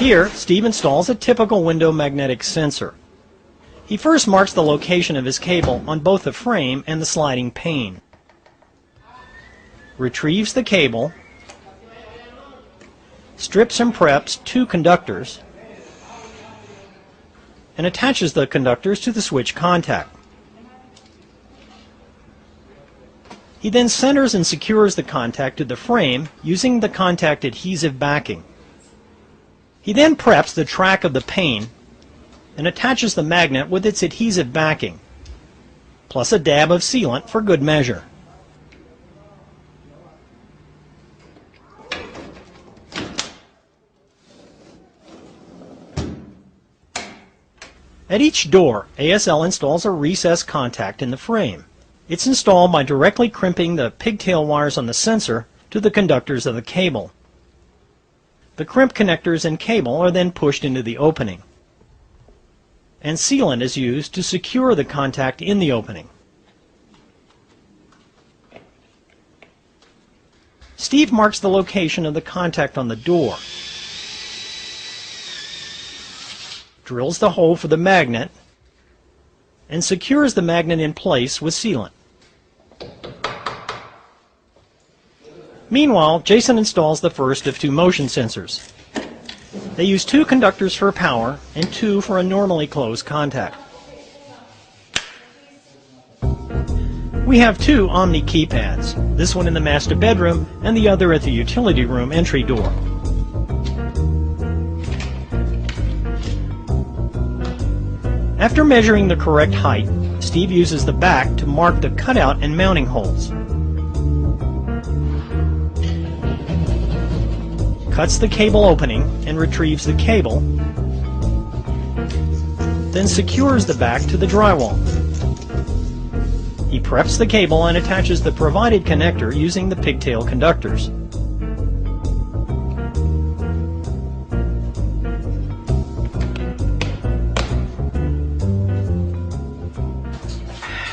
Here, Steve installs a typical window magnetic sensor. He first marks the location of his cable on both the frame and the sliding pane. Retrieves the cable, strips and preps 2 conductors, and attaches the conductors to the switch contact. He then centers and secures the contact to the frame using the contact adhesive backing. He then preps the track of the pane and attaches the magnet with its adhesive backing, plus a dab of sealant for good measure. At each door, ASL installs a recessed contact in the frame. It's installed by directly crimping the pigtail wires on the sensor to the conductors of the cable. The crimp connectors and cable are then pushed into the opening, and sealant is used to secure the contact in the opening. Steve marks the location of the contact on the door, drills the hole for the magnet, and secures the magnet in place with sealant. Meanwhile, Jason installs the first of 2 motion sensors. They use 2 conductors for power and 2 for a normally closed contact. We have 2 Omni keypads, this one in the master bedroom and the other at the utility room entry door. After measuring the correct height, Steve uses the back to mark the cutout and mounting holes. Cuts the cable opening and retrieves the cable, then secures the back to the drywall. He preps the cable and attaches the provided connector using the pigtail conductors.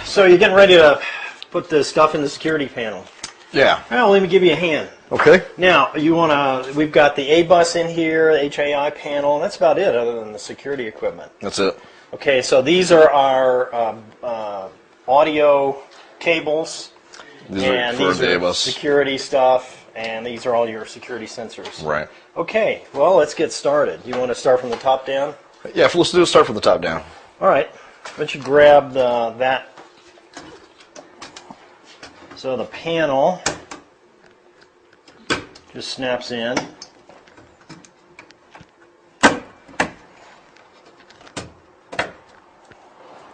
So you're getting ready to put the stuff in the security panel. Yeah. Well, let me give you a hand. Okay. Now, we've got the A-bus in here, the HAI panel, and that's about it other than the security equipment. That's it. Okay, so these are our audio cables. These are security stuff, and these are all your security sensors. Right. Okay, well, let's get started. You want to start from the top down? Yeah, let's start from the top down. All right. Why don't you grab that. So the panel just snaps in.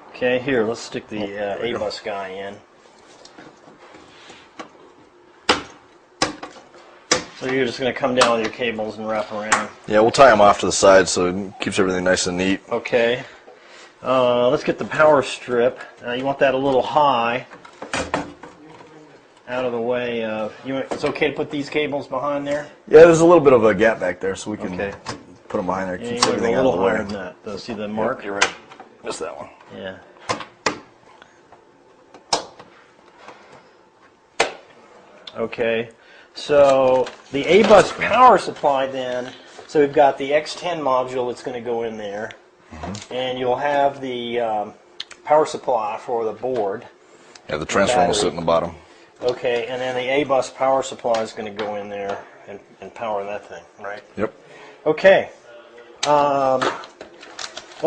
Okay, here, let's stick the A-bus guy in. So you're just going to come down with your cables and wrap around. Yeah, we'll tie them off to the side so it keeps everything nice and neat. Okay. Let's get the power strip. You want that a little high, out of the way. It's okay to put these cables behind there? Yeah, there's a little bit of a gap back there, so we can put them behind there. Yeah, Keeps everything out of the way. A little higher than that, though. See the mark? Yep, you're right. Missed that one. Yeah. Okay. So the A-bus power supply then, so we've got the X10 module that's going to go in there, and you'll have the power supply for the board. Yeah, the transformer will sit in the bottom. Okay, and then the A-bus power supply is going to go in there and power that thing, right? Yep. Okay. Well,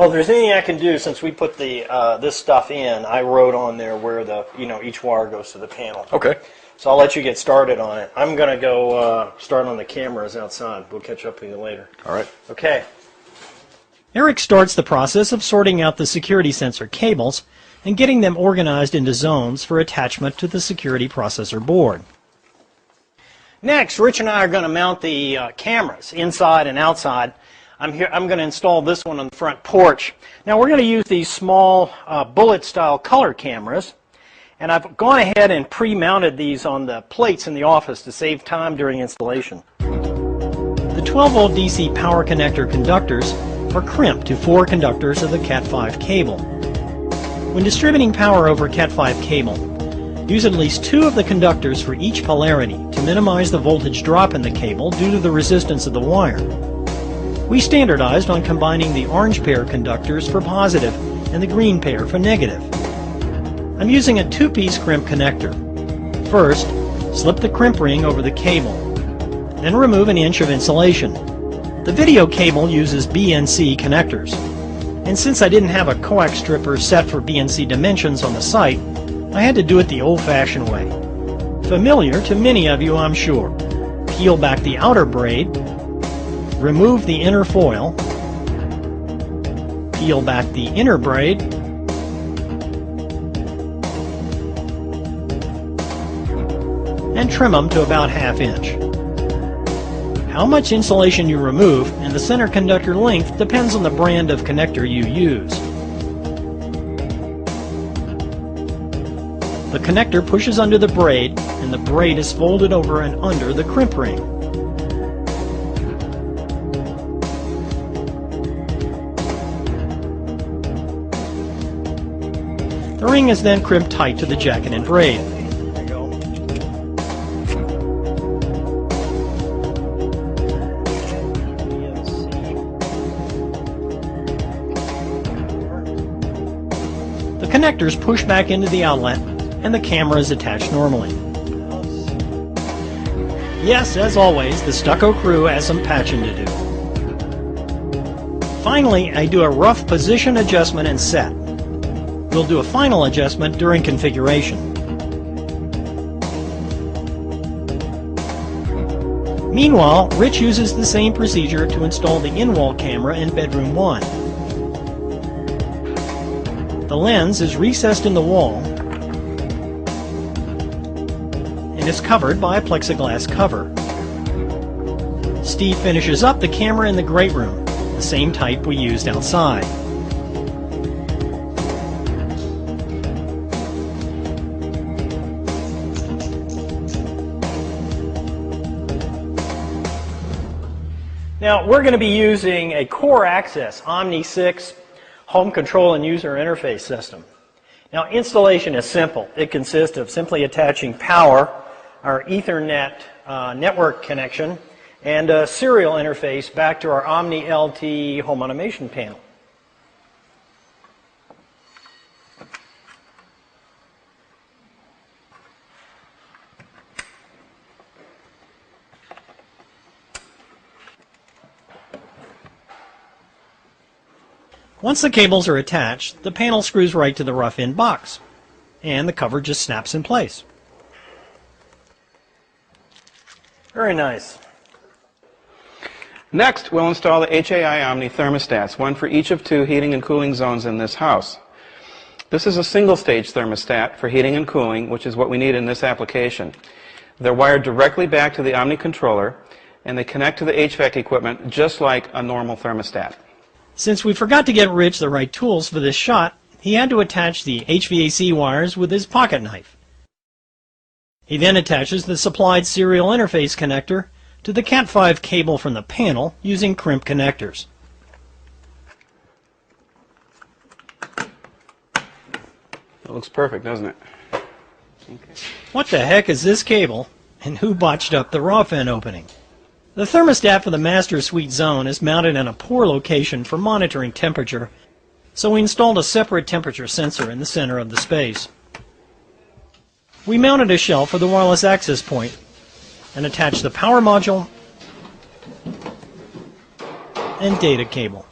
if there's anything I can do, since we put the this stuff in, I wrote on there where the each wire goes to the panel. Okay. So I'll let you get started on it. I'm going to go start on the cameras outside. We'll catch up with you later. All right. Okay. Eric starts the process of sorting out the security sensor cables and getting them organized into zones for attachment to the security processor board. Next, Rich and I are going to mount the cameras inside and outside. I'm going to install this one on the front porch. Now we're going to use these small bullet-style color cameras, and I've gone ahead and pre-mounted these on the plates in the office to save time during installation. The 12-volt DC power connector conductors are crimped to 4 conductors of the Cat5 cable. When distributing power over Cat5 cable, use at least 2 of the conductors for each polarity to minimize the voltage drop in the cable due to the resistance of the wire. We standardized on combining the orange pair conductors for positive and the green pair for negative. I'm using a two-piece crimp connector. First, slip the crimp ring over the cable. Then remove an inch of insulation. The video cable uses BNC connectors. And since I didn't have a coax stripper set for BNC dimensions on the site, I had to do it the old-fashioned way. Familiar to many of you, I'm sure. Peel back the outer braid, remove the inner foil, peel back the inner braid, and trim them to about ½ inch. How much insulation you remove and the center conductor length depends on the brand of connector you use. The connector pushes under the braid, and the braid is folded over and under the crimp ring. The ring is then crimped tight to the jacket and braid. The connectors push back into the outlet and the camera is attached normally. Yes, as always, the stucco crew has some patching to do. Finally, I do a rough position adjustment and set. We'll do a final adjustment during configuration. Meanwhile, Rich uses the same procedure to install the in-wall camera in bedroom 1. The lens is recessed in the wall and is covered by a plexiglass cover. Steve finishes up the camera in the great room, the same type we used outside. Now, we're going to be using a Core Access Omni 6 home control and user interface system. Now, installation is simple. It consists of simply attaching power, our Ethernet network connection, and a serial interface back to our Omni LT home automation panel. Once the cables are attached, the panel screws right to the rough-in box, and the cover just snaps in place. Very nice. Next, we'll install the HAI Omni thermostats, one for each of 2 heating and cooling zones in this house. This is a single-stage thermostat for heating and cooling, which is what we need in this application. They're wired directly back to the Omni controller, and they connect to the HVAC equipment just like a normal thermostat. Since we forgot to get Rich the right tools for this shot, he had to attach the HVAC wires with his pocket knife. He then attaches the supplied serial interface connector to the Cat5 cable from the panel using crimp connectors. It looks perfect, doesn't it? Okay. What the heck is this cable, and who botched up the rough-in opening? The thermostat for the master suite zone is mounted in a poor location for monitoring temperature, so we installed a separate temperature sensor in the center of the space. We mounted a shelf for the wireless access point and attached the power module and data cable.